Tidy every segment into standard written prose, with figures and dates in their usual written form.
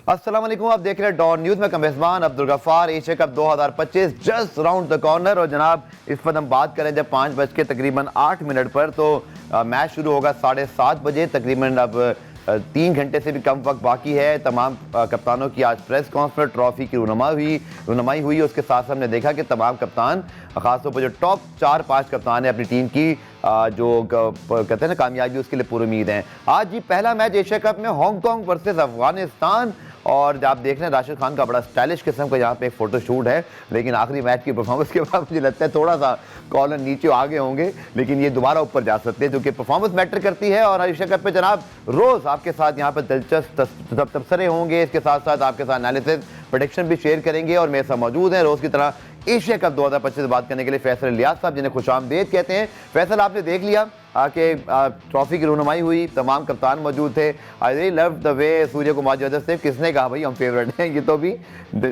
अस्सलाम वालेकुम, आप देख रहे हैं डॉन न्यूज़ में मेज़बान Abdul Gaffar. Asia cup 2025 just round the corner. और जनाब इस वक्त हम बात करें जब 5 बज के तकरीबन 8 मिनट पर, तो मैच शुरू होगा 7:30 बजे। तकरीबन अब 3 घंटे से भी कम वक्त बाकी है। तमाम कप्तानों की आज प्रेस कॉन्फ्रेंस, ट्रॉफी की रुनमाई हुई। उसके साथ साथ हमने देखा कि तमाम कप्तान, खासतौर पर जो टॉप 4-5 कप्तान हैं अपनी टीम की जो कहते हैं ना कामयाबी, उसके लिए पूरी उम्मीद है। आज जी पहला मैच एशिया कप में हांगकांग वर्सेस अफगानिस्तान। और आप देख रहे हैं राशिद खान का बड़ा स्टाइलिश किस्म का यहाँ पे एक फोटो शूट है। लेकिन आखिरी मैच की परफॉर्मेंस के बाद मुझे लगता है थोड़ा सा कॉलर नीचे आगे होंगे, लेकिन ये दोबारा ऊपर जा सकते हैं, क्योंकि परफॉर्मेंस मैटर करती है। और एशिया कप पे जनाब रोज़ आपके साथ यहाँ पर दिलचस्प तबसरे होंगे। इसके साथ साथ आपके साथ एनालिसिस, प्रेडिक्शन भी शेयर करेंगे। और मेरे साथ मौजूद हैं रोज़ की तरह एशिया कप 2025 बात करने के लिए फैसल इलियास साहब, जिन्हें खुशामदीद कहते हैं। फैसल, आपने देख लिया कि ट्रॉफी की रुनमाई हुई, तमाम कप्तान मौजूद थे। I really love the way Surya Kumar Yadav से किसने कहा भाई हम फेवरेट हैं, ये तो भी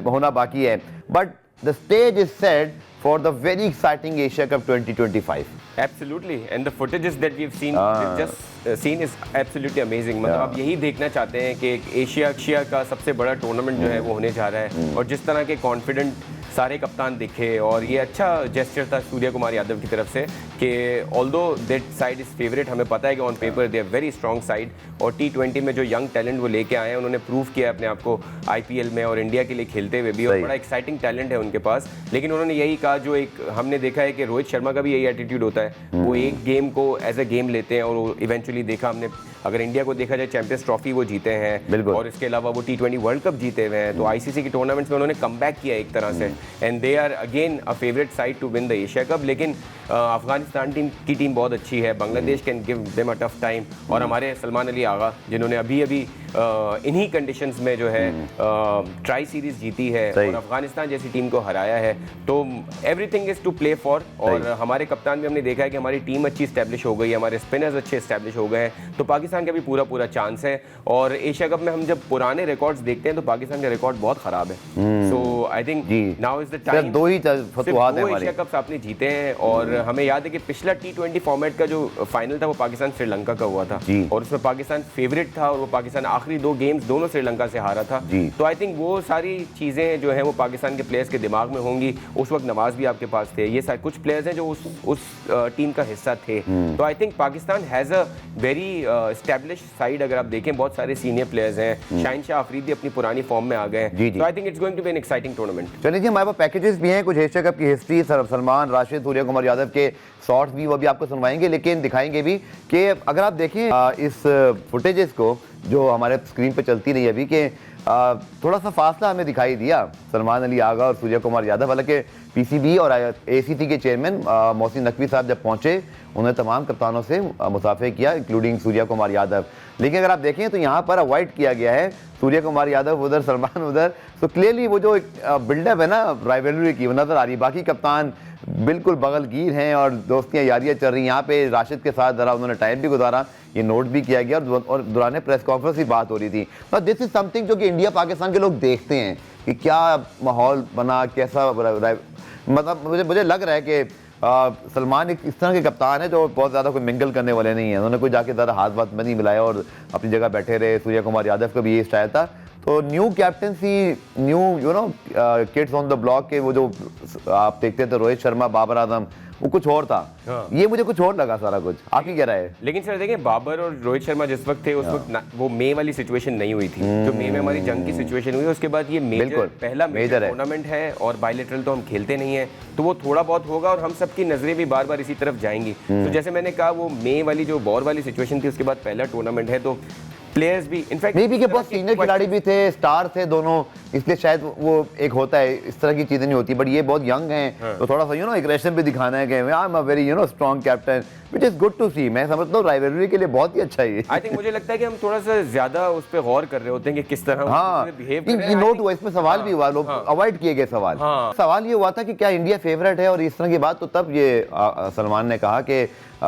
होना बाकी है। But the stage is set for the very exciting Asia Cup 2025. Absolutely, and the footages that we've seen, we've just seen is absolutely amazing. मतलब आप यही देखना चाहते हैं कि एशिया का सबसे बड़ा टूर्नामेंट जो है वो होने जा रहा है, और जिस तरह के कॉन्फिडेंट सारे कप्तान दिखे, और ये अच्छा जेस्चर था सूर्य कुमार यादव की तरफ से कि although that side is favourite, हमें पता है कि on paper they are very strong side, और T20 में जो यंग टैलेंट वो लेके आए हैं, उन्होंने प्रूव किया अपने आप को IPL में और इंडिया के लिए खेलते हुए भी, और बड़ा एक्साइटिंग टैलेंट है उनके पास। लेकिन उन्होंने यही कहा, जो एक हमने देखा है कि रोहित शर्मा का भी यही एटीट्यूड होता है, वो एक गेम को एज ए गेम लेते हैं, और इवेंचुअली देखा हमने, अगर इंडिया को देखा जाए चैंपियंस ट्रॉफी वो जीते हैं, और इसके अलावा वो T20 वर्ल्ड कप जीते हुए हैं। तो ICC की टूर्नामेंट्स में उन्होंने कम बैक किया एक तरह से, and they are again a favourite side to win the Asia cup. लेकिन अफगानिस्तान की टीम बहुत अच्छी है, Bangladesh can give them a tough time, और हमारे सलमान अली आगा जिन्होंने अभी इन्हीं कंडीशंस में जो है ट्राई सीरीज जीती है और अफगानिस्तान जैसी टीम को हराया है, तो everything is to play for. और हमारे कप्तान भी हमने देखा है कि हमारी टीम अच्छी स्टैब्लिश हो गई है, हमारे स्पिनर्स अच्छे स्टैब्लिश हो गए हैं, तो पाकिस्तान का भी पूरा चांस है। और एशिया कप में हम जब पुराने रिकॉर्ड्स देखते हैं तो पाकिस्तान का रिकॉर्ड बहुत खराब है। So I think now is the time. दो एशिया कप्स आपने जीते हैं, और हमें याद है कि पिछला T20 फॉर्मेट का जो फाइनल था वो पाकिस्तान श्रीलंका का हुआ था, और उसमें पाकिस्तान फेवरेट था, और वो पाकिस्तान आखिरी 2 गेम्स दोनों श्रीलंका से हारा था। तो आई थिंक वो सारी चीजें जो है वो पाकिस्तान के प्लेयर्स के दिमाग में होंगी। उस वक्त नवाज भी आपके पास थे, ये सारे कुछ प्लेयर्स हैं जो उस टीम का हिस्सा थे। तो I think Pakistan has a very establish side. अगर आप देखें बहुत सारे सीनियर प्लेयर्स हैं, शाहिन शाह अफरीदी अपनी पुरानी फॉर्म में आ गए हैं, तो I think it's going to be an exciting tournament. चलिए जी, हमारे पास पैकेजेस भी हैं, कुछ एशिया कप की हिस्ट्री, सलमान, राशिद, सूर्य कुमार यादव के शॉर्ट्स भी वो भी आपको सुनवाएंगे, लेकिन दिखाएंगे भी कि अगर आप देखें इस फुटेजेस को जो हमारे स्क्रीन पे चलती रही अभी, कि थोड़ा सा फासला हमें दिखाई दिया सलमान अली आगा और सूर्य कुमार यादव। हालांकि PCB और ACT के चेयरमैन मोहसिन नकवी साहब जब पहुंचे, उन्होंने तमाम कप्तानों से मुसाफे किया, इंक्लूडिंग सूर्य कुमार यादव। लेकिन अगर आप देखें तो यहाँ पर अवॉइड किया गया है, सूर्य कुमार यादव उधर, सलमान उधर। तो क्लियरली वो जो बिल्डअप है ना राइवलरी की, वो नजर आ रही है। बाकी कप्तान बिल्कुल बगलगीर हैं और दोस्तियाँ यारियाँ चल रही हैं। यहाँ पे राशिद के साथ ज़रा उन्होंने टाइम भी गुजारा, ये नोट भी किया गया, और दौरान प्रेस कॉन्फ्रेंस की बात हो रही थी। तो दिस इज समथिंग जो कि इंडिया पाकिस्तान के लोग देखते हैं कि क्या माहौल बना, कैसा, मतलब मुझे लग रहा है कि सलमान एक इस तरह के कप्तान है जो बहुत ज़्यादा कोई मिंगल करने वाले नहीं है। उन्होंने कोई जाके ज़्यादा हाथ में नहीं मिलाया और अपनी जगह बैठे रहे। सूर्य कुमार यादव का भी ये स्टाइल था। तो new captaincy, new kids on the block के वो जो आप देखते थे रोहित शर्मा, बाबर आजम, वो कुछ और था। ये मुझे कुछ और लगा सारा कुछ। आप ही कह रहा है। लेकिन सर देखें, बाबर और रोहित शर्मा जिस वक्त थे उस वक्त वो मई वाली सिचुएशन नहीं हुई थी, जो मई में हमारी जंग की सिचुएशन हुई। उसके बाद ये पहला मेजर टूर्नामेंट है, और बायलैटरल तो हम खेलते नहीं है, तो वो थोड़ा बहुत होगा, और हम सबकी नजरें भी बार बार इसी तरफ जाएंगी। तो जैसे मैंने कहा, वो मई वाली जो वॉर वाली सिचुएशन थी, उसके बाद पहला टूर्नामेंट है, तो प्लेयर्स भी इनफैक्ट मे बी के बहुत सीनियर खिलाड़ी भी थे, स्टार थे दोनों, इसलिए शायद वो एक होता है, इस तरह की चीजें नहीं होती। बट ये बहुत यंग हैं, तो थोड़ा सा एग्रेशन भी दिखाना है कि I am a very strong captain, which is good to see. मैं समझता हूँ राइवलरी के लिए बहुत ही अच्छा है ये। आई थिंक मुझे लगता है कि हम थोड़ा सा ज्यादा उस पर गौर कर रहे होते हैं कि किस तरह बिहेव कर रहे हैं। नोट हुआ, इसमें सवाल भी हुआ, लोग अवॉइड किए गए सवाल। सवाल ये हुआ था कि क्या इंडिया फेवरेट है, और इस तरह की बात, तो तब ये सलमान ने कहा कि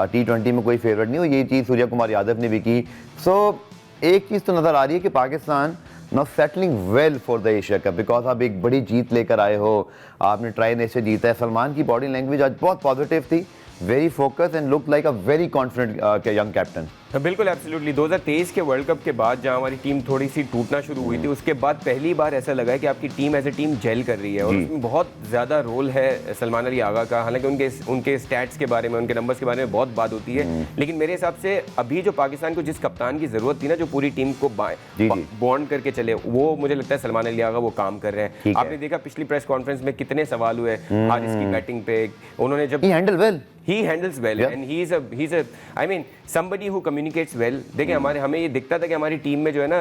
T20 में कोई फेवरेट नहीं हो। ये चीज़ सूर्य कुमार यादव ने भी की। सो एक चीज़ तो नज़र आ रही है कि Pakistan now settling well for the Asia cup, because आप एक बड़ी जीत लेकर आए हो, आपने ट्राई नेशन जीता है। सलमान की बॉडी लैंग्वेज आज बहुत पॉजिटिव थी, very focus, and look like a very confident young captain. बिल्कुल एब्सोल्युटली 2023 के वर्ल्ड कप के बाद जहां हमारी टीम थोड़ी सी टूटना शुरू हुई थी, उसके बाद पहली बार ऐसा लगा है कि आपकी team as a team gel कर रही है और उसमें बहुत ज़्यादा रोल है सलमान अली आगा का। हालांकि उनके स्टैट्स के बारे में, उनके नंबर्स के बारे में बहुत बात होती है, लेकिन मेरे हिसाब से अभी जो पाकिस्तान को जिस कप्तान की ज़रूरत थी ना, जो पूरी टीम को बॉन्ड करके चले, वो मुझे लगता है सलमान अली आगा वो काम कर रहे हैं। आपने देखा पिछली प्रेस कॉन्फ्रेंस में कितने सवाल हुए हारिस की बैटिंग पे, उन्होंने जब He handles well, and he's a I mean somebody who communicates well। देखिए हमें ये दिखता था कि हमारी टीम में जो है ना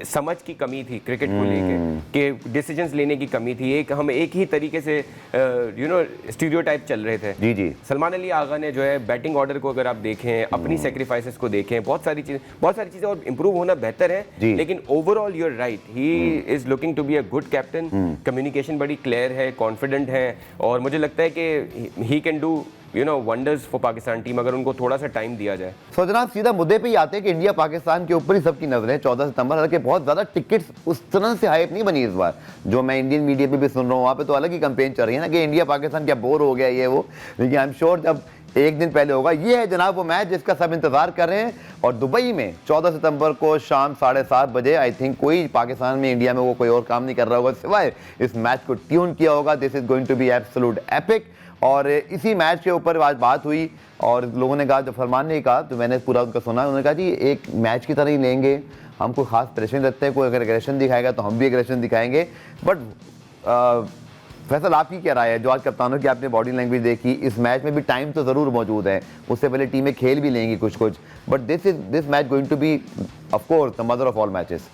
समझ की कमी थी क्रिकेट को लेके, कि डिसीजंस लेने की कमी थी, हम एक ही तरीके से स्टीरियोटाइप चल रहे थे। जी। सलमान अली आगा ने जो है बैटिंग ऑर्डर को अगर आप देखें, अपनी सेक्रीफाइसेस को देखें, बहुत सारी चीजें और इंप्रूव होना बेहतर है, लेकिन overall you are right, he is looking to be a good captain. Communication बड़ी क्लियर है, कॉन्फिडेंट है, और मुझे लगता है कि he can do wonders for Pakistan team अगर उनको थोड़ा सा टाइम दिया जाए। सो जनाब सीधा मुद्दे पे ही आते हैं कि इंडिया पाकिस्तान के ऊपर ही सबकी नजरें 14 सितंबर, हालांकि बहुत ज्यादा टिकट्स उस तरह से हाइप नहीं बनी इस बार। जो मैं इंडियन मीडिया पे भी सुन रहा हूँ, वहाँ पे तो अलग ही कैंपेन चल रही है ना कि इंडिया पाकिस्तान क्या बोर हो गया ये वो, लेकिन आई एम श्योर जब एक दिन पहले होगा। ये है जनाब वो मैच जिसका सब इंतजार कर रहे हैं, और दुबई में 14 सितंबर को शाम 7:30 बजे आई थिंक कोई पाकिस्तान में, इंडिया में वो कोई और काम नहीं कर रहा होगा सिवाय इस मैच को ट्यून किया होगा। This is going to be absolute epic. और इसी मैच के ऊपर आज बात हुई और लोगों ने कहा, जब फरमान ने कहा तो मैंने पूरा उनका सुना, उन्होंने कहा जी एक मैच की तरह ही लेंगे, हम कोई खास प्रेशर रखते हैं, कोई अगर एग्रेशन दिखाएगा तो हम भी एग्रेशन दिखाएंगे। बट फैसल आपकी क्या राय है, जो आज कप्तानों की आपने बॉडी लैंग्वेज देखी, इस मैच में भी टाइम तो ज़रूर मौजूद है, उससे पहले टीमें खेल भी लेंगी कुछ, but this match going to be of course the mother of all matches.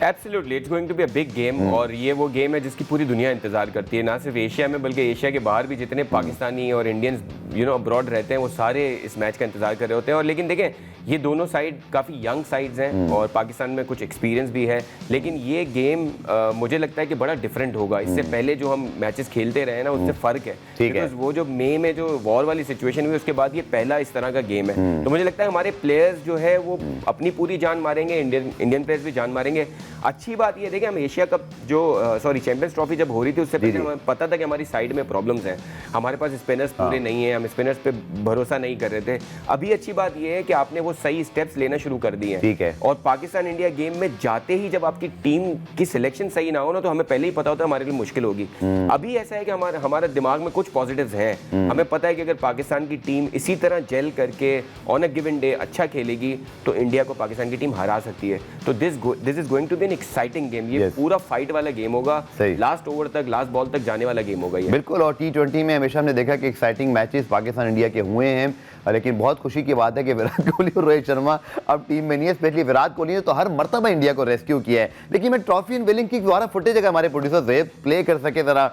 Absolutely it's going to be a big game, और ये वो गेम है जिसकी पूरी दुनिया इंतजार करती है, ना सिर्फ एशिया में बल्कि एशिया के बाहर भी जितने पाकिस्तानी और इंडियंस अब्रॉड रहते हैं वो सारे इस मैच का इंतजार कर रहे होते हैं। और लेकिन देखें ये दोनों साइड काफ़ी यंग साइड्स हैं और पाकिस्तान में कुछ एक्सपीरियंस भी है, लेकिन ये गेम मुझे लगता है कि बड़ा डिफरेंट होगा। इससे पहले जो हम मैचेस खेलते रहे ना उससे फ़र्क है, बिकॉज वो जो मई में जो वॉर वाली सिचुएशन हुई उसके बाद ये पहला इस तरह का गेम है। तो मुझे लगता है हमारे प्लेयर्स जो है वो अपनी पूरी जान मारेंगे, इंडियन प्लेयर्स भी जान मारेंगे। अच्छी बात ये देखिए, हम एशिया कप चैंपियंस ट्रॉफी जब हो रही थी उससे पहले हमें पता था कि हमारी साइड में प्रॉब्लम्स हैं, हमारे पास स्पिनर्स पूरे नहीं है, हम स्पिनर्स पे भरोसा नहीं कर रहे थे। अभी अच्छी बात ये है कि आपने वो सही स्टेप्स लेना शुरू कर दिए हैं, ठीक है। और पाकिस्तान इंडिया गेम में जाते ही जब आपकी टीम की सिलेक्शन सही ना हो ना, तो हमें पहले ही पता होता है हमारे लिए मुश्किल होगी। अभी ऐसा है कि हमारे दिमाग में कुछ पॉजिटिव्स हैं, हमें पता है कि अगर पाकिस्तान की टीम इसी तरह जेल करके ऑन अ गिवन डे अच्छा खेलेगी तो इंडिया को पाकिस्तान की टीम हरा सकती है। तो this is going to be an exciting game, ये पूरा फाइट वाला गेम होगा, लास्ट ओवर तक, लास्ट बॉल तक जाने वाला गेम होगा ये। बिल्कुल, और T20 में हमेशा हमने देखा कि एक्साइटिंग मैचेस पाकिस्तान इंडिया के हुए हैं, लेकिन बहुत खुशी की बात है कि विराट कोहली और रोहित शर्मा अब टीम में नहीं है। स्पेशली विराट कोहली ने तो हर मर्तबा इंडिया को रेस्क्यू किया है। लेकिन मैं ट्रॉफी एंड विलिंग की दोबारा फुटेज अगर हमारे प्रोड्यूसर प्ले कर सके जरा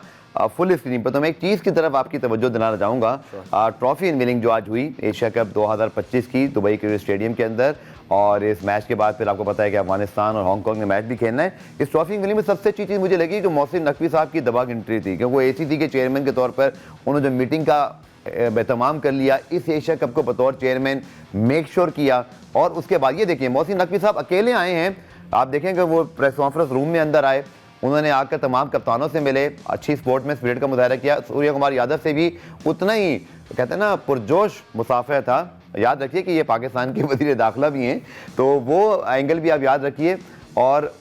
फुल स्क्रीन पर, तो मैं एक चीज़ की तरफ आपकी तवज्जो दिलाना चाहूँगा। ट्रॉफी एंड विलिंग जो आज हुई एशिया कप 2025 की दुबई क्रिकेट स्टेडियम के अंदर, और इस मैच के बाद फिर आपको पता है कि अफगानिस्तान और हांगकांग में मैच भी खेलना है। इस ट्रॉफी एंड विलिंग में सबसे अच्छी चीज़ मुझे लगी जो मोहसिन नकवी साहब की दबा एंट्री थी, क्योंकि वो ACC के चेयरमैन के तौर पर उन्होंने जो मीटिंग का एहतमाम कर लिया, इस एशिया कप को बतौर चेयरमैन मेक श्योर किया। और उसके बाद ये देखिए मोहसिन नकवी साहब अकेले आए हैं, आप देखेंगे वो प्रेस कॉन्फ्रेंस रूम में अंदर आए, उन्होंने आकर तमाम कप्तानों से मिले, अच्छी स्पोर्ट में स्पिरिट का मुजाहरा किया। सूर्य कुमार यादव से भी उतना ही कहते हैं ना पुरजोश मुसाफिर था। याद रखिए कि ये पाकिस्तान के वज़ीर दाखिला भी हैं, तो वो एंगल भी आप याद रखिए। और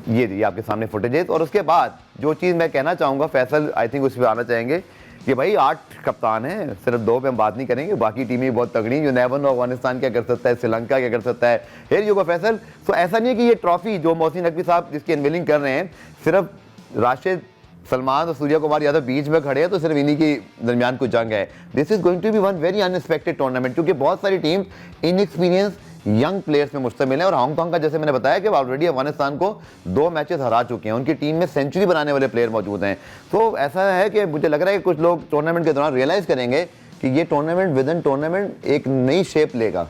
ये आपके सामने फुटेजेस। और उसके बाद जो चीज़ मैं कहना चाहूँगा, फैसल आई थिंक उस पर आना चाहेंगे कि भाई 8 कप्तान हैं, सिर्फ 2 पे हम बात नहीं करेंगे, बाकी टीमें बहुत तगड़ी, जो नेवन अफगानिस्तान क्या कर सकता है, श्रीलंका क्या कर सकता है। Here you go Faisal. तो ऐसा नहीं है कि ये ट्रॉफी जो मोहसिन नकवी साहब जिसकी अनवीलिंग कर रहे हैं, सिर्फ राशिद सलमान और सूर्य कुमार यादव बीच में खड़े हैं तो सिर्फ इन्हीं के दरमियान कुछ जंग है। This is going to be one very unexpected tournament, क्योंकि बहुत सारी टीम इनएक्सपीरियंस यंग प्लेयर्स में मुश्तमिल है। और हांगकांग का जैसे मैंने बताया कि ऑलरेडी अफगानिस्तान को 2 मैचेस हरा चुके हैं, उनकी टीम में सेंचुरी बनाने वाले प्लेयर मौजूद हैं। तो ऐसा है कि मुझे लग रहा है कि कुछ लोग टूर्नामेंट के दौरान रियलाइज़ करेंगे कि ये टूर्नामेंट विद इन टूर्नामेंट एक नई शेप लेगा।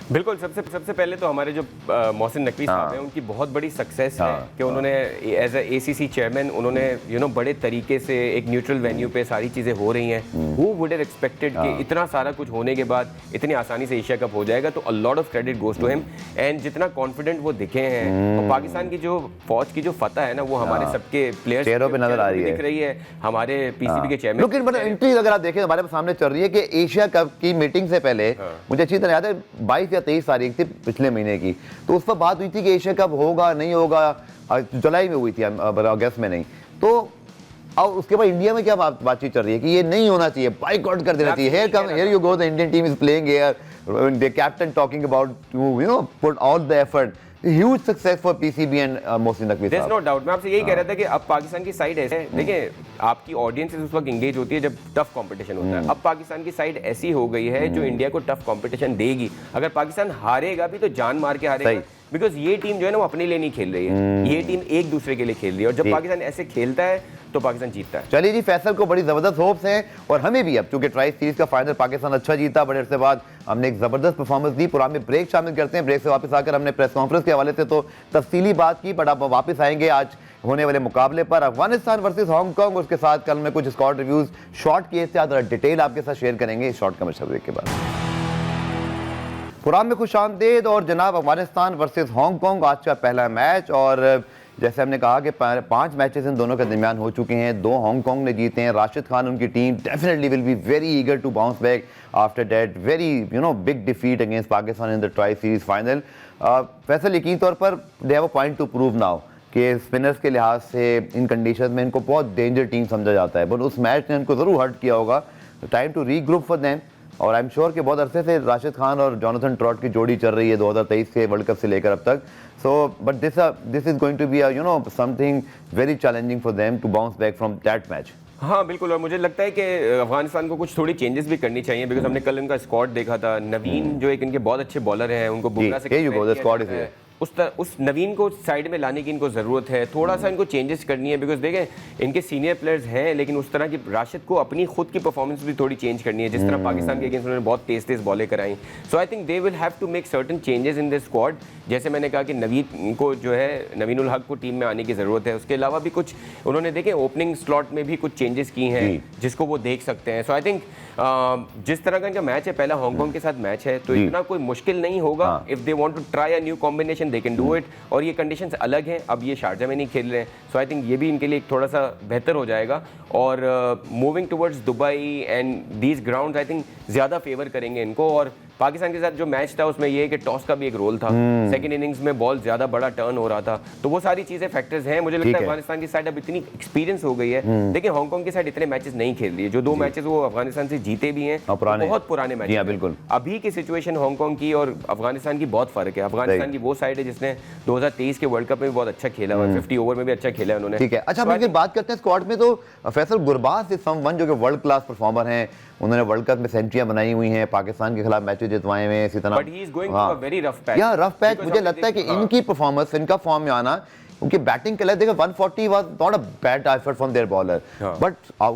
बिल्कुल, सबसे पहले तो हमारे जो मोहसिन नकवी साहब हैं उनकी बहुत बड़ी सक्सेस है कि उन्होंने एज ए ACC चेयरमैन उन्होंने बड़े तरीके से एक न्यूट्रल वेन्यू पे सारी चीज़ें हो रही हैं। हु वुड हैव एक्सपेक्टेड कि इतना सारा कुछ होने के बाद इतनी आसानी से एशिया कप हो जाएगा, तो a lot of credit goes to him. And जितना कॉन्फिडेंट वो दिखे हैं, और पाकिस्तान की जो फौज की जो फतह है ना, वो हमारे सबके प्लेयर्स चेहरों पे नजर आ रही है, दिख रही है। हमारे PCB के चेयरमैन, लेकिन एंट्री अगर आप देखें हमारे सामने चल रही है कि एशिया कप की मीटिंग से पहले मुझे अच्छी तरह याद है 22 या 23 तारीख थी पिछले महीने की, तो उस पर बात हुई थी कि एशिया कप होगा नहीं होगा, जुलाई में हुई थी, अगस्त में नहीं। तो और उसके बाद इंडिया में क्या बातचीत चल रही है कि ये नहीं होना चाहिए, बाइकआउट कर देना चाहिए। Here you go, the Indian team is playing here, the captain talking about you know put all the effort, huge success for PCB and Mohsin Naqvi साहब। There's no doubt, मैं आपसे यही कह रहा था कि अब पाकिस्तान की साइड ऐसे है, देखिए आपकी ऑडियंस उस वक्त इंगेज होती है जब टफ कंपटीशन होता है। अब पाकिस्तान की साइड ऐसी हो गई है जो इंडिया को टफ कंपटीशन देगी। अगर पाकिस्तान हारेगा भी तो जान मार के हारेगा, बिकॉज ये टीम जो है ना वो अपने लिए नहीं खेल रही है, ये टीम एक दूसरे के लिए खेल रही है, और जब पाकिस्तान ऐसे खेलता है तो पाकिस्तान जीतता है। चलिए जी, फैसल को बड़ी जबरदस्त होप्स हैं और हमें भी, अब चूंकि ट्राई सीरीज का फाइनल पाकिस्तान अच्छा जीता, बड़े अरसे बाद हमने एक जबरदस्त परफॉर्मेंस दी। पुराने में ब्रेक शामिल करते हैं, ब्रेक से वापस आकर हमने प्रेस कॉन्फ्रेंस के हवाले से तो तफसीली बात की, बट अब वापस आएंगे आज होने वाले मुकाबले पर, अफगानिस्तान वर्सेस हांगकांग। उसके साथ कल में कुछ स्क्वाड रिव्यूज शॉर्ट किए थे, ज़रा डिटेल आपके साथ शेयर करेंगे इस शॉर्ट कमर्शियल ब्रेक के बाद। पुरान में खुशामदीद और जनाब, अफगानिस्तान वर्सेस हांगकांग आज का पहला मैच, और जैसे हमने कहा कि 5 मैचेस इन दोनों के दरमियान हो चुके हैं, 2 हांगकांग ने जीते हैं। राशिद खान उनकी team definitely will be very eager to bounce back after that very big defeat against Pakistan in the tri series final. Faisal, यकीन तौर पर they have a point to prove now कि स्पिनर्स के लिहाज से इन कंडीशन में इनको बहुत डेंजर टीम समझा जाता है, बट उस मैच ने इनको ज़रूर हर्ट किया होगा। Time to regroup for them, और आई एम श्योर कि बहुत अरसे से राशिद खान और जॉनथन ट्रॉट की जोड़ी चल रही है 2023 के वर्ल्ड कप से लेकर अब तक। So but this is going to be something very challenging for them to bounce back from that match. हाँ बिल्कुल, और मुझे लगता है कि अफगानिस्तान को कुछ थोड़ी चेंजेस भी करनी चाहिए, बिकॉज हमने कल इनका स्क्वाड देखा था। नवीन जो एक इनके बहुत अच्छे बॉलर हैं, उनको बुमराह से उस नवीन को साइड में लाने की इनको ज़रूरत है। थोड़ा सा इनको चेंजेस करनी है, बिकॉज देखें इनके सीनियर प्लेयर्स हैं, लेकिन उस तरह की राशिद को अपनी खुद की परफॉर्मेंस भी थोड़ी चेंज करनी है, जिस तरह पाकिस्तान के अगेंस्ट उन्होंने बहुत तेज बॉलें कराई। So I think they will have to make certain changes in this squad. जैसे मैंने कहा कि नवीन को जो है, नवीनुल हक को टीम में आने की ज़रूरत है। उसके अलावा भी कुछ उन्होंने देखें ओपनिंग स्लॉट में भी कुछ चेंजेस की हैं जिसको वो देख सकते हैं। सो आई थिंक जिस तरह का इनका मैच है, पहला हांगकांग के साथ मैच है, तो इतना कोई मुश्किल नहीं होगा। If they want to try a new combination they can do it, और ये कंडीशंस अलग हैं, अब ये शारजा में नहीं खेल रहे हैं। सो आई थिंक ये भी इनके लिए थोड़ा सा बेहतर हो जाएगा, और moving towards Dubai and these grounds I think ज़्यादा फेवर करेंगे इनको। और पाकिस्तान के साथ जो मैच था उसमें ये है कि टॉस का भी एक रोल था, सेकंड इनिंग्स में बॉल ज़्यादा बड़ा टर्न हो रहा था, तो वो सारी चीज़ें फैक्टर्स हैं। मुझे लगता है अफगानिस्तान की साइड अब इतनी एक्सपीरियंस हो गई है। देखिए हांगकांग की साइड इतने मैचेस नहीं खेल रही है, जो 2 मैचेस वो अफगानिस्तान से जीते भी हैं, बहुत पुराने मैच। बिल्कुल, अभी की सिचुएशन हांगकांग की और अफगानिस्तान की बहुत फर्क है। अफगानिस्तान की वो साइड है जिसने 2023 के वर्ल्ड कप में भी बहुत अच्छा खेला हुआ, 50 ओवर में भी अच्छा खेला है उन्होंने। ठीक है, अच्छा हम फिर बात करते हैं स्क्वाड में। तो फैसल, गुरबाज इज समवन जो कि वर्ल्ड क्लास परफॉर्मर हैं, उन्होंने वर्ल्ड कप में सेंचुरियां बनाई हुई हैं, पाकिस्तान के खिलाफ मैचेस जितवाए हुए हैं, इसी तरह but he is going through a very rough patch. या रफ पैच, मुझे लगता है कि इनकी परफॉर्मेंस, इनका फॉर्म में आना, उनकी बैटिंग के लिए देखो 140 was not a bad effort from their bowler, but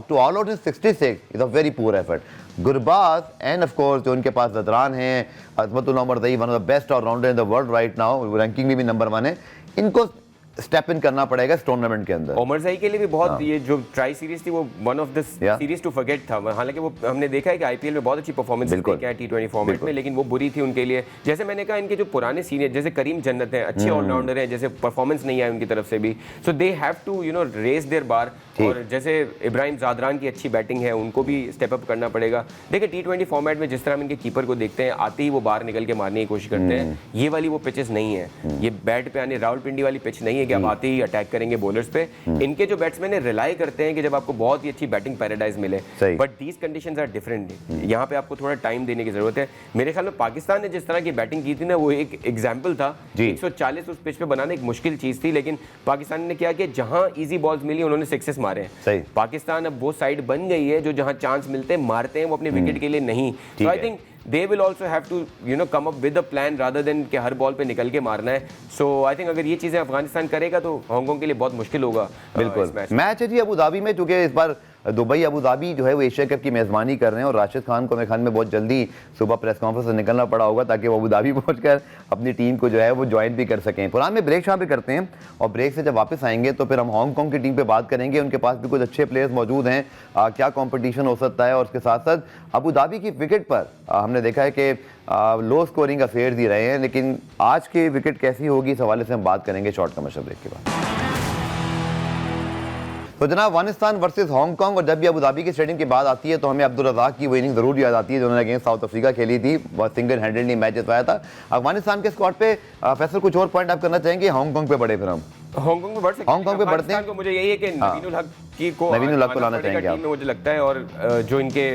to all out in 66 is a very poor effort. Gurbaz and of course जो उनके पास ज़दरान हैं, Azmatullah Omarzai, one of the best allrounder in the world right now, ranking में भी number 1 है। इनको step in करना पड़ेगा इस टूर्नामेंट के अंदर। उमर ज़ई के लिए भी बहुत ये जो ट्राई सीरीज थी वो one of the series to forget था। हालांकि वो हमने देखा है कि आईपीएल में बहुत अच्छी परफॉर्मेंस देखे हैं T20 फॉर्मेट में, लेकिन वो बुरी थी उनके लिए। जैसे मैंने कहा, इनके जो पुराने सीनियर जैसे करीम जन्नत हैं, अच्छे ऑलराउंडर हैं, जैसे परफॉर्मेंस नहीं आई उनकी तरफ से भी, so they have to raise their bar. और जैसे इब्राहिम ज़ादरान की अच्छी बैटिंग है, उनको भी स्टेप अप करना पड़ेगा। देखिए T20 फॉर्मेट में जिस तरह हम इनके कीपर को देखते हैं, आते ही वो बाहर निकल के मारने की कोशिश करते हैं, ये वाली वो पिचेस नहीं है, ये बैट पे आने रावलपिंडी वाली पिच नहीं है कि आप आते ही अटैक करेंगे बॉलर्स पे। इनके जो बैट्समैन रिलाई करते हैं कि जब आपको बहुत ही अच्छी बैटिंग पैराडाइज मिले, but these conditions are different. यहाँ पे आपको थोड़ा टाइम देने की जरूरत है। मेरे ख्याल में पाकिस्तान ने जिस तरह की बैटिंग की थी ना, वो एक एग्जाम्पल था। 140 उस पिच पे बनाना एक मुश्किल चीज थी, लेकिन पाकिस्तान ने क्या किया, जहां इजी बॉल्स मिली उन्होंने सिक्सेस मारे हैं। पाकिस्तान अब वो साइड बन गई है जो जहां चांस मिलते हैं मारते हैं, वो अपने विकेट के लिए नहीं। तो I think they will also have to come up with a plan rather than कि हर बॉल पे निकल के मारना है। So I think अगर ये चीज़ें अफगानिस्तान करेगा तो हांगकांग के लिए बहुत मुश्किल होगा। बिल्कुल, मैच है जी अबू धाबी में, क्योंकि इस बार दुबई अबू धाबी जो है वो एशिया कप की मेज़बानी कर रहे हैं, और राशिद खान को मेरे ख्याल में बहुत जल्दी सुबह प्रेस कॉन्फ्रेंस से निकलना पड़ा होगा ताकि वो अबू धाबी पहुंचकर अपनी टीम को जो है वो ज्वाइन भी कर सकें। पुराने में ब्रेक शामिल करते हैं, और ब्रेक से जब वापस आएंगे तो फिर हम हांगकांग की टीम पे बात करेंगे। उनके पास भी कुछ अच्छे प्लेयर्स मौजूद हैं, क्या कॉम्पिटिशन हो सकता है, और उसके साथ साथ अबू धाबी की विकेट पर हमने देखा है कि लो स्कोरिंग अफेयर ही रहे हैं, लेकिन आज की विकेट कैसी होगी इस हवाले से हम बात करेंगे शॉर्ट कमर्शियल ब्रेक के बाद। तो जनाब अफगानिस्तान वर्सेस हांगकांग, और जब भी अबू धाबी के स्टेडियम की बात आती है तो हमें अब्दुल रज़ाक की वो इनिंग जरूर याद आती है जिन्होंने अगेंस्ट साउथ अफ्रीका खेली थी, बहुत सिंगल हैंडेडली मैच जितवाया था। अफगानिस्तान के स्क्वाड पे फैसल कुछ और पॉइंट आप करना चाहेंगे? हांगकांग पे बड़े फिर हम हांगकांग में बढ़ सकते हैं, हांगकांग पे बढ़ते हैं। को मुझे यही है कि नवीनुल हक को लाना चाहेंगे टीम में मुझे लगता है, और जो इनके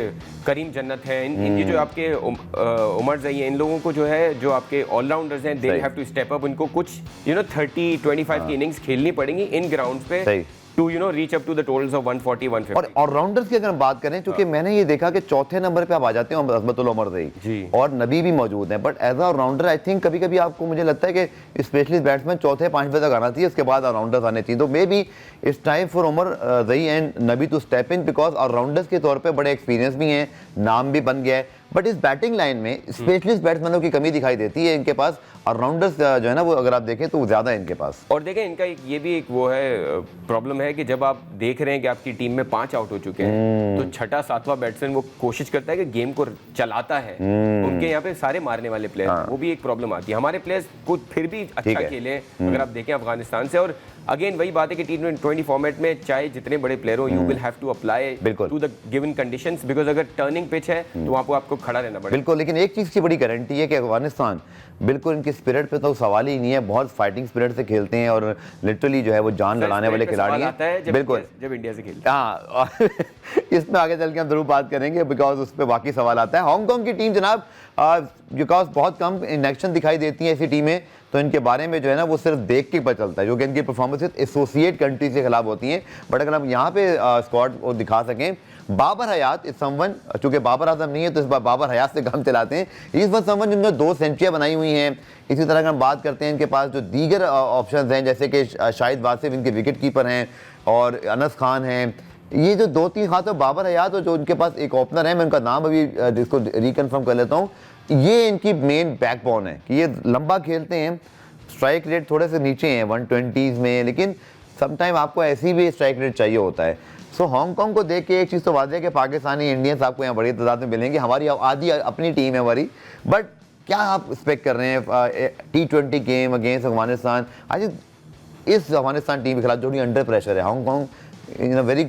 करीम जन्नत है, इनके जो आपके उमर ज़ई हैं, इन लोगों को जो है, जो आपके ऑलराउंडर्स हैं, they have to step up. उनको कुछ 30-25 की इनिंग्स खेलनी पड़ेंगी इन ग्राउंड्स पे to reach up to the totals of 140 150। और ऑलराउंडर्स की अगर हम बात करें, क्योंकि मैंने ये देखा कि चौथे नंबर पे आप आ जाते हो अज़मतुल उमर ज़ई और नबी भी मौजूद हैं, but as allrounder I think कभी कभी आपको, मुझे लगता है कि स्पेशलिस्ट बैट्समैन चौथे 5वें तक आना चाहिए, उसके बाद ऑलराउंडर्स आने चाहिए। तो maybe it's time for Omarzai and Nabi to step in, because allrounders के तौर पर बड़े एक्सपीरियंस भी हैं, नाम भी बन गया है, बट इस बैटिंग लाइन में स्पेशलिस्ट बैट्समैनों की कमी दिखाई देती है इनके पास। ऑलराउंडर्स जो है ना, वो अगर आप देखें तो ज़्यादा है इनके पास। और देखें इनका ये भी एक वो है प्रॉब्लम है कि जब आप देख रहे हैं कि आपकी टीम में 5 आउट हो चुके हैं, तो छठा 7वां बैट्समैन वो कोशिश करता है कि गेम को चलाता है। उनके यहाँ पे सारे मारने वाले प्लेयर, वो भी एक प्रॉब्लम आती है। हमारे प्लेयर्स कुछ फिर भी अच्छा खेले अगर आप देखें अफगानिस्तान से। और अगेन वही बात है कि T20 फॉर्मेट में चाहे जितने बड़े प्लेयर हो, you will have to apply to the given conditions, because अगर टर्निंग पिच है तो वहाँ पर आपको खड़ा रहना पड़ेगा। बिल्कुल, लेकिन एक चीज़ की बड़ी गारंटी है कि अफगानिस्तान बिल्कुल इनकी स्पिरिट पे तो सवाल ही नहीं है, बहुत फाइटिंग स्पिरिट से खेलते हैं और लिटरली जो है वो जान लड़ाने वाले खिलाड़ी हैं। बिल्कुल, जब इंडिया से खेलते हैं। हाँ इसमें आगे चल के हम जरूर बात करेंगे, बिकॉज उस पर बाकी सवाल आता है। हांगकांग की टीम जनाब बिकॉज बहुत कम इन एक्शन दिखाई देती है ऐसी टीमें, तो इनके बारे में जो है ना वो सिर्फ देख के पता चलता है, जो कि इनकी परफॉर्मेंसेस एसोसिएट कंट्री के खिलाफ होती हैं। बट अगर हम यहाँ पे स्क्वाड को दिखा सकें, बाबर हयात इस समवन, चूंकि बाबर आजम नहीं है तो इस बार बाबर हयात से काम चलाते हैं, इस बार समवन जिन्होंने 2 सेंचुरियाँ बनाई हुई हैं। इसी तरह अगर हम बात करते हैं इनके पास जो दीगर ऑप्शंस हैं, जैसे कि शाहिद वासिफ इनके विकेट कीपर हैं और अनस खान हैं, ये जो 2-3 खास बाबर हयात और जो उनके पास एक ओपनर है, मैं उनका नाम अभी इसको रिकन्फर्म कर लेता हूँ, ये इनकी मेन बैकबोन है कि ये लंबा खेलते हैं, स्ट्राइक रेट थोड़े से नीचे हैं 120s में, लेकिन समटाइम आपको ऐसी भी स्ट्राइक रेट चाहिए होता है। सो हांगकांग को देख के एक चीज़ तो वाज़ेह है कि पाकिस्तानी इंडियंस आपको यहाँ बड़ी तादाद में मिलेंगे, हमारी आधी अपनी टीम है हमारी, बट क्या आप एक्सपेक्ट कर रहे हैं T20 गेम अगेंस्ट अफगानिस्तान? आज इस अफगानिस्तान टीम के खिलाफ जो अंडर प्रेशर है, Hong Kong in a very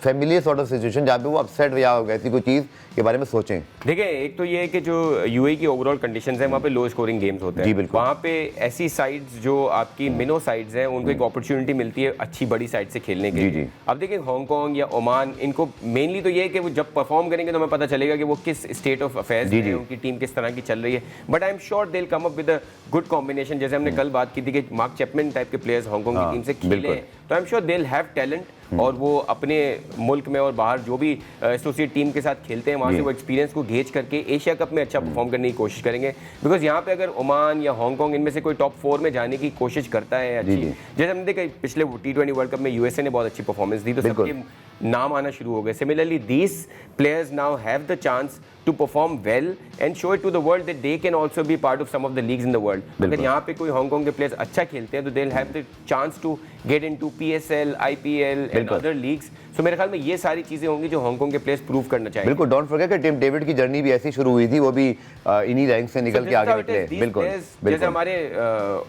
familiar sort of situation जहाँ पे वो अपसेट या ऐसी कोई चीज़ के बारे में सोचें। देखिए, एक तो ये है कि जो यूएई की ओवरऑल कंडीशंस हैं, वहाँ पे लो स्कोरिंग गेम्स होते हैं। वहाँ पे ऐसी साइड्स जो आपकी मिनो साइड्स हैं, उनको एक अपॉर्चुनिटी मिलती है अच्छी बड़ी साइड से खेलने के लिए। अब देखिए हांगकांग या ओमान, इनको मेनली तो ये है कि वो जब परफॉर्म करेंगे तो हमें पता चलेगा कि वो किस स्टेट ऑफ अफेयर्स में, उनकी टीम किस तरह की चल रही है। But I am sure they will come up with a good combination. जैसे हमने कल बात की थी कि मार्क चैपमैन टाइप के प्लेयर्स हांगकांग की टीम से खेले, तो I am sure they will have talent, और वो अपने मुल्क में और बाहर जो भी एसोसिएट टीम के साथ खेलते हैं, वहाँ से वो एक्सपीरियंस को गेज करके एशिया कप में अच्छा परफॉर्म करने की कोशिश करेंगे। बिकॉज यहाँ पे अगर ओमान या हांगकांग इनमें से कोई टॉप 4 में जाने की कोशिश करता है अच्छी, जैसे हमने देखा पिछले T20 वर्ल्ड कप में यूएसए ने बहुत अच्छी परफॉर्मेंस दी, तो सबके नाम आना शुरू हो गए। Similarly these players now have the chance to perform well and show it to the world that they can also be part of some of the leagues in the world. अगर यहाँ पे कोई हांगकांग के players अच्छा खेलते हैं तो they'll have the chance to get into PSL, IPL and other leagues. So मेरे ख्याल में ये सारी चीजें होंगी जो हांगकांग के प्लेयर्स प्रूव करना चाहेंगे। बिल्कुल, डोंट फॉरगेट कि टिम डेविड की जर्नी भी ऐसी शुरू हुई थी, वो भी इन्हीं रैंक से निकल के आगे निकले। बिल्कुल, जैसे हमारे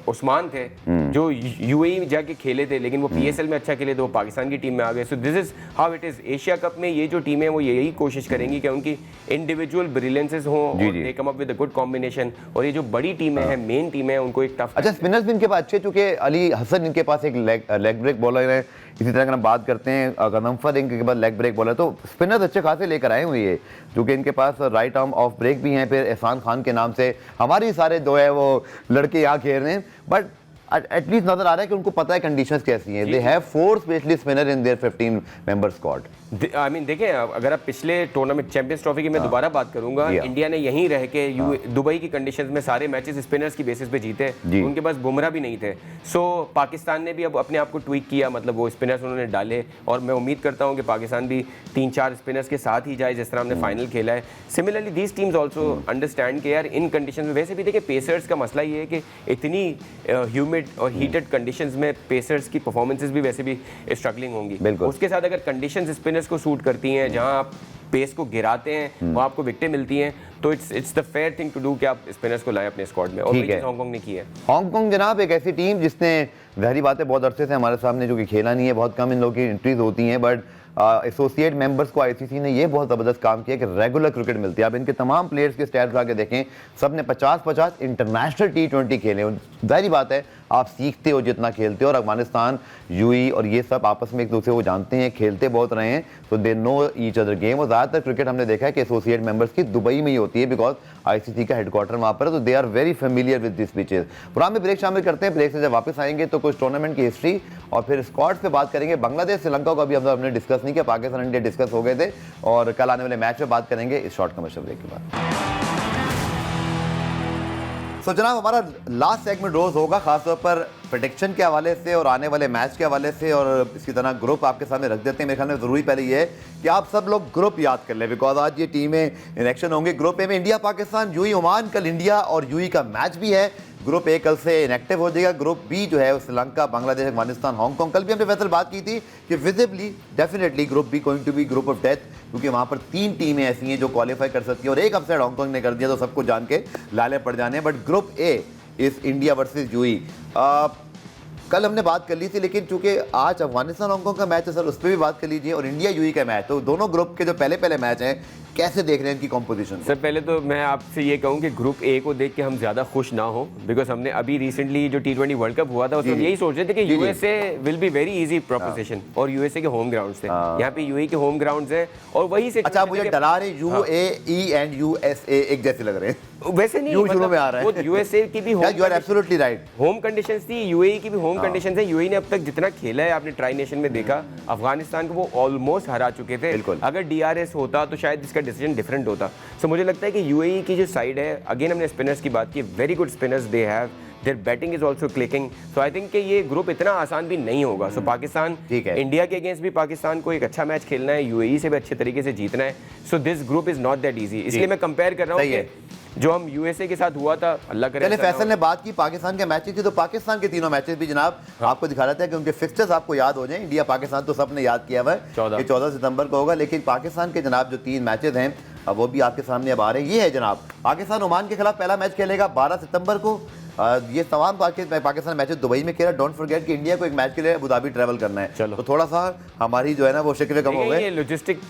उस्मान थे जो यूएई जाके खेले थे, लेकिन वो PSL में अच्छा खेले तो वो पाकिस्तान की टीम में आ गए। So this is how it is. Asia cup में ये जो टीमें वो यही कोशिश करेंगी कि उनकी इंडिविजुअल ब्रिलियंसेस हो और they come up with a good combination, और ये जो बड़ी टीमें हैं, मेन टीमें हैं, उनको एक टफ। अच्छा, स्पिनर्स भी इनके पास अच्छे, चूंकि अली हसन इनके पास एक लेग ब्रेक बॉलर है। इसी तरह अगर हम बात करते हैं गनम्फर इनके पास लेग ब्रेक बॉलर, तो स्पिनर्स अच्छे खासे लेकर आए हुए ये, जो कि इनके पास राइट आर्म ऑफ ब्रेक भी हैं। फिर एहसान खान के नाम से हमारी सारे जो है वो लड़के यहाँ खेल रहे हैं, बट एटलीस्ट नजर आ रहा है कि उनको पता है कंडीशंस कैसी हैं। They have 4 specialist spinner in their 15 member squad. I mean देखिए, अगर आप पिछले टूर्नामेंट चैंपियंस ट्रॉफी की मैं दोबारा बात करूंगा, इंडिया ने यहीं रह के दुबई की कंडीशंस में सारे मैचेस स्पिनर्स की बेसिस पे जीते, उनके पास बुमराह भी नहीं थे। सो पाकिस्तान ने भी अब अपने आप को ट्वीक किया, मतलब वो स्पिनर्स उन्होंने डाले, और मैं उम्मीद करता हूं कि पाकिस्तान भी 3-4 स्पिनर्स के साथ ही जाए जिस तरह हमने फाइनल खेला है। Similarly these teams also understand के यार इन कंडीशन में, वैसे भी देखिए पेसर्स का मसला ये है कि इतनी ह्यूमिड और हीटेड कंडीशंस में पेसर्स की परफॉर्मेंसेस भी वैसे भी स्ट्रगलिंग होंगी। उसके साथ अगर कंडीशंस स्पिनर्स को सूट करती हैं, जहां आप पेस को गिराते हैं वहां आपको विकेटें मिलती हैं, तो it's the fair thing to do कि आप स्पिनर्स को लाएं अपने स्क्वाड में, और ये हांगकांग ने की है। हांगकांग जनाब एक ऐसी टीम जिसने ज़ाहिरी बात है बहुत अरसे से हमारे सामने जो कि खेला नहीं है, बहुत कम इन लोगों की एंट्रीज होती हैं, बट एसोसिएट मेंबर्स को आईसीसी ने ये बहुत ज़बरदस्त काम किया कि रेगुलर क्रिकेट मिलती है। आप इनके तमाम प्लेयर्स के स्टैट्स आके देखें, सब ने 50-50 इंटरनेशनल T20 खेले। ज़ाहिरी बात है आप सीखते हो जितना खेलते हो, और अफगानिस्तान, यूएई और ये सब आपस में एक दूसरे को जानते हैं, खेलते बहुत रहे हैं, तो they know each other game. और ज़्यादातर क्रिकेट हमने देखा है कि एसोसिएट मेंबर्स की दुबई में ही होती है, बिकॉज आईसीसी का हेडक्वार्टर वहाँ पर है, तो they are very familiar with this pitches. Program में ब्रेक शामिल करते हैं, ब्रेक से जब वापस आएंगे तो कुछ टूर्नामेंट की हिस्ट्री और फिर स्क्वाड्स पे बात करेंगे। बांग्लादेश श्रीलंका को अभी हमने डिस्कस नहीं किया, पाकिस्तान इंडिया डिस्कस हो गए थे, और कल आने वाले मैच पे बात करेंगे इस शॉर्ट कमर्शियल ब्रेक के बाद। तो जनाब हमारा लास्ट सेगमेंट रोज होगा खासतौर पर प्रेडिक्शन के हवाले से और आने वाले मैच के हवाले से, और इसी तरह ग्रुप आपके सामने रख देते हैं। मेरे ख्याल में ज़रूरी पहले ये है कि आप सब लोग ग्रुप याद कर लें, बिकॉज आज ये टीमें इन एक्शन होंगे। ग्रुप ए में इंडिया पाकिस्तान, यूएई ओमान, कल इंडिया और यूएई का मैच भी है। ग्रुप ए कल से इनएक्टिव हो जाएगा। ग्रुप बी जो है श्रीलंका, बांग्लादेश, अफगानिस्तान, हांगकांग। कल भी हमने फैसल बात की थी कि visibly definitely group B going to be group of death, क्योंकि वहाँ पर 3 टीमें ऐसी हैं जो क्वालिफाई कर सकती हैं, और एक अपसेट हांगकांग ने कर दिया तो सबको जान के लाले पड़ जाने हैं। But group A is India versus UAE. कल हमने बात कर ली थी, लेकिन चूंकि आज अफगानिस्तान हांगकांग का मैच है सर, उस पर भी बात कर लीजिए, और इंडिया यूएई का मैच, तो दोनों ग्रुप के जो पहले मैच हैं कैसे देख रहे हैं इनकी कॉम्पोजिशन? सर पहले तो मैं आपसे ये कहूँ कि ग्रुप ए को देख के हम ज़्यादा खुश ना हो, बिकॉज हमने अभी रिसेंटली जो T20 वर्ल्ड कप हुआ था उसमें यही सोच रहे थे कि USA will be very easy proposition, और यूएसए के होम ग्राउंड से, यहाँ पे यूएई के होम ग्राउंड है, और वही से अच्छा मुझे डरा रहे यूएई एंड यूएसए एक जैसे लग रहे हैं। वैसे नहीं, शुरू में आ रहा है। यूएसए की भी you are absolutely right, home conditions थी, यूएई की भी होम कंडीशंस है। यूएई ने अब तक जितना खेला है आपने ट्राई नेशन में देखा, अफगानिस्तान को वो ऑलमोस्ट हरा चुके थे। अगर डीआरएस होता तो शायद इसका डिसीजन डिफरेंट होता। सो मुझे लगता है कि यूएई की जो साइड है, अगेन हमने स्पिनर्स की बात की, very good spinners they have, there batting is also clicking. So I think कि ये ग्रुप इतना आसान भी नहीं होगा। सो पाकिस्तान, इंडिया के अगेंस्ट भी पाकिस्तान को एक अच्छा मैच खेलना है, यूएई से भी अच्छे तरीके से जीतना है। So this group is not that easy, इसलिए मैं कंपेयर कर रहा हूँ कि जो हम यूएसए के साथ हुआ था, अल्लाह करे। पहले फैसल ने बात की पाकिस्तान के मैचेस की, तो पाकिस्तान के तीनों मैचेस भी जनाब आपको दिखा रहा था कि उनके फिक्सचर्स आपको याद हो जाएं। इंडिया पाकिस्तान तो सबने याद किया हुआ है, 14 सितंबर को होगा, लेकिन पाकिस्तान के जनाब जो 3 मैचेस हैं अब वो भी आपके सामने अब आ रहे हैं। ये है जनाब, पाकिस्तान ओमान के खिलाफ पहला मैच खेलेगा 12 सितंबर को। ये तमाम पाकिस्तान मैचेस दुबई में खेला। डोंट फॉरगेट कि इंडिया को एक मैच के लिए अबू धाबी ट्रैवल करना है, तो थोड़ा सा हमारी जो है ना वो शिकवे कम हो गए। लॉजिस्टिक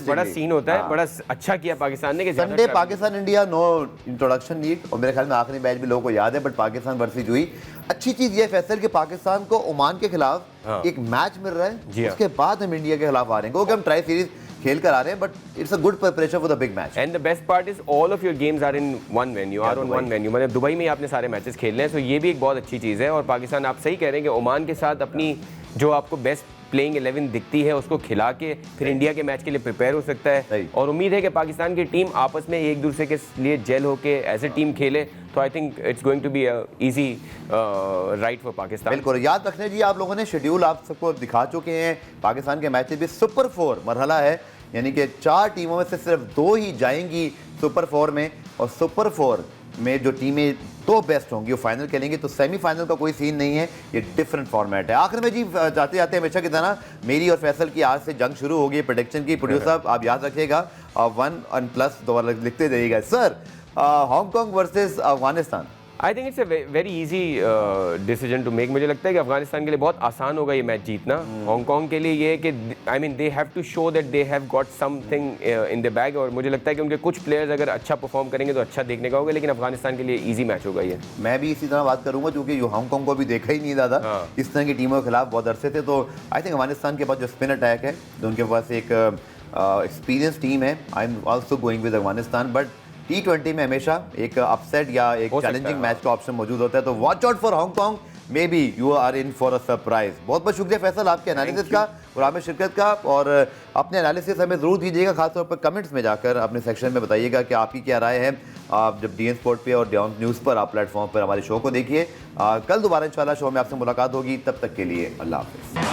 बड़ा सीन होता है, बड़ा अच्छा किया पाकिस्तान ने कि Sunday Pakistan India no introduction need, और मेरे ख्याल में आखिरी मैच भी लोगों को याद है, बट पाकिस्तान वर्सेस यूएई। अच्छी चीज ये फैसल कि पाकिस्तान को ओमान के खिलाफ एक मैच मिल रहा है, उसके बाद हम इंडिया के खिलाफ आ रहे हैं, क्योंकि हम ट्राई सीरीज खेल कर आ रहे हैं, but it's a good preparation for the big match. And the best part is all of your games are in one venue, are on one venue, मतलब दुबई में ही आपने सारे मैचेस खेलने हैं। सो ये भी एक बहुत अच्छी चीज़ है। और पाकिस्तान, आप सही कह रहे हैं कि ओमान के साथ अपनी जो आपको बेस्ट प्लेइंग 11 दिखती है उसको खिला के फिर इंडिया के मैच के लिए प्रिपेयर हो सकता है। और उम्मीद है कि पाकिस्तान की टीम आपस में एक दूसरे के लिए जेल होके एज ए टीम खेले, तो I think it's going to be easy right for Pakistan. बिल्कुल याद रखने जी, आप लोगों ने शेड्यूल आप सबको दिखा चुके हैं। पाकिस्तान के मैचेस भी सुपर 4 मरहला है, यानी कि 4 टीमों में से सिर्फ 2 ही जाएंगी सुपर 4 में, और सुपर 4 में जो टीमें 2 बेस्ट होंगी वो फाइनल खेलेंगे। तो सेमीफाइनल का कोई सीन नहीं है, ये डिफरेंट फॉर्मेट है। आखिर में जी जाते जाते हमेशा की तरह मेरी और फैसल की आज से जंग शुरू होगी प्रेडिक्शन की। प्रोड्यूसर साहब आप याद रखिएगा 1+ दोबारा लिखते जाइएगा। Sir Hong Kong versus Afghanistan, I think it's a very easy decision to make. मुझे लगता है कि अफगानिस्तान के लिए बहुत आसान होगा ये मैच जीतना। हांगकांग के लिए ये है कि I mean they have to show that they have got something in the bag, और मुझे लगता है कि उनके कुछ प्लेयर्स अगर अच्छा परफॉर्म करेंगे तो अच्छा देखने का होगा, लेकिन अफगानिस्तान के लिए ईजी मैच होगा ये। मैं भी इसी तरह बात करूंगा, क्योंकि हांगकांग को भी देखा ही नहीं दादा इस तरह की टीमों के खिलाफ बहुत अरसे थे। तो आई थिंक अफगानिस्तान के पास जो स्पिन अटैक है, जो उनके पास एक एक्सपीरियंस टीम है, I am also going with Afghanistan. But T20 में हमेशा एक अपसेट या एक चैलेंजिंग मैच का ऑप्शन मौजूद होता है, तो watch out for Hong Kong, maybe you are in for a surprise. बहुत बहुत शुक्रिया फैसल आपके एनालिसिस का और आपने शिरकत का, और अपने एनालिसिस हमें ज़रूर दीजिएगा, खासतौर पर कमेंट्स में जाकर अपने सेक्शन में बताइएगा कि आपकी क्या राय है। आप जब DN स्पोर्ट पे और DN न्यूज़ पर आप प्लेटफॉर्म पर हमारे शो को देखिए। कल दोबारा इंशाल्लाह शो में आपसे मुलाकात होगी, तब तक के लिए अल्लाह हाफ़िज़।